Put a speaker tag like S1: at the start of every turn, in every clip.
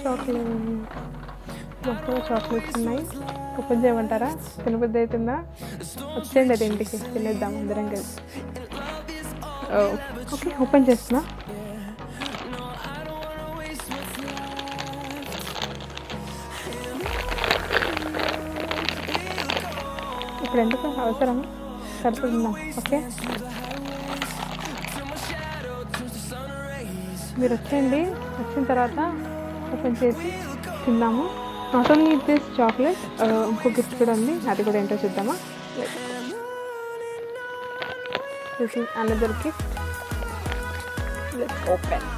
S1: Chocolate మొత్తం chocolates ఉన్నాయి. Open చేయమంటారా? తినబుద్ధి అవుతుందా? వచ్చేయండి అది ఇంటికి తినేద్దాం అందరం కలిసి. ఓకే ఓపెన్ చేస్తున్నా. ఇప్పుడు ఎందుకు అవసరం సరిపోతుందా? ఓకే మీరు వచ్చేయండి. వచ్చిన తర్వాత ఓపెన్ చేసి తిందాము. నాట్ ఓన్లీ దిస్ చాక్లెట్, ఇంకో గిఫ్ట్ కూడా ఉంది. అది కూడా ఏంటో చూద్దామా? This is another gift. Let's open.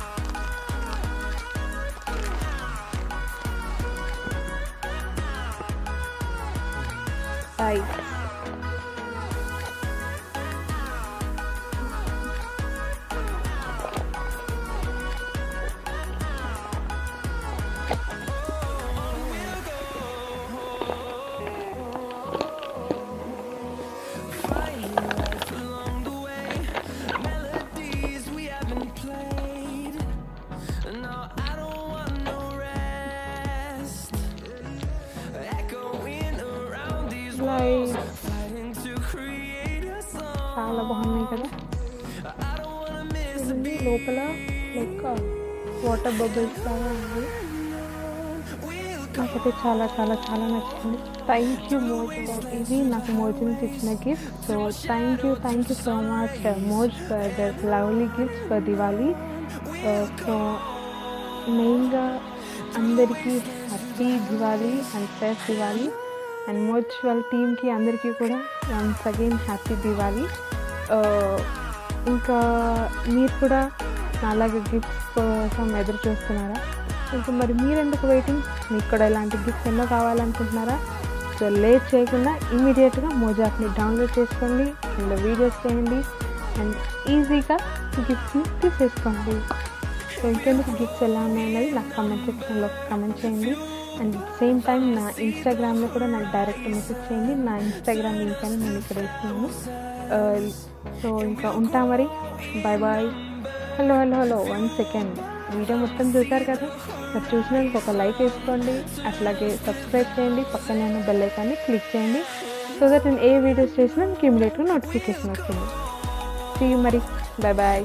S1: చాలా బాగున్నాయి కదా. ఇది లోపల లైక్ వాటర్ బబుల్స్ లాగా ఉంది. నాకైతే చాలా చాలా చాలా నచ్చింది. Thank you Moj. ఇది నాకు మోజ్ నుంచి ఇచ్చిన gift. So thank you so much Moj for that lovely gifts for Diwali. So మెయిన్గా అందరికీ happy Diwali and safe Diwali. And Moj వాళ్ళ టీమ్కి అందరికీ కూడా వన్స్ అగైన్ హ్యాపీ దివాళీ. ఇంకా మీరు కూడా అలాగే గిఫ్ట్స్ కోసం ఎదురు చూస్తున్నారా? ఇంకా మరి మీరెందుకు వెయిటింగ్? మీకు కూడా ఇలాంటి గిఫ్ట్స్ ఎన్నో కావాలనుకుంటున్నారా? సో లేట్ చేయకుండా ఇమీడియట్గా మోజ్ యాప్ని డౌన్లోడ్ చేసుకోండి, ఇందులో వీడియోస్ చేయండి అండ్ ఈజీగా గిఫ్ట్స్ని తీసేసుకోండి. సో ఇంకెందుకు గిఫ్ట్స్ ఎలా ఉన్నాయనేది నాకు కామెంట్ సెక్షన్లో కామెంట్ చేయండి. అండ్ సేమ్ టైం నా ఇన్స్టాగ్రామ్లో కూడా నాకు డైరెక్ట్ మెసేజ్ చేయండి. నా ఇన్స్టాగ్రామ్ లింక్ అని నేను ఇక్కడ ఇస్తున్నాను. సో ఇంకా ఉంటా మరి. Bye bye. Hello 1 second. Video మొత్తం చూసారు కదా. మరి చూసినందుకు ఒక లైక్ వేసుకోండి, అట్లాగే సబ్స్క్రైబ్ చేయండి, పక్కనే ఉన్న బెల్ ఐకాన్ని క్లిక్ చేయండి. సో దట్ నేను ఏ వీడియోస్ చేసినా మీకు ఇమీడియట్గా నోటిఫికేషన్ వస్తుంది. సీ యూ మరి. Bye bye.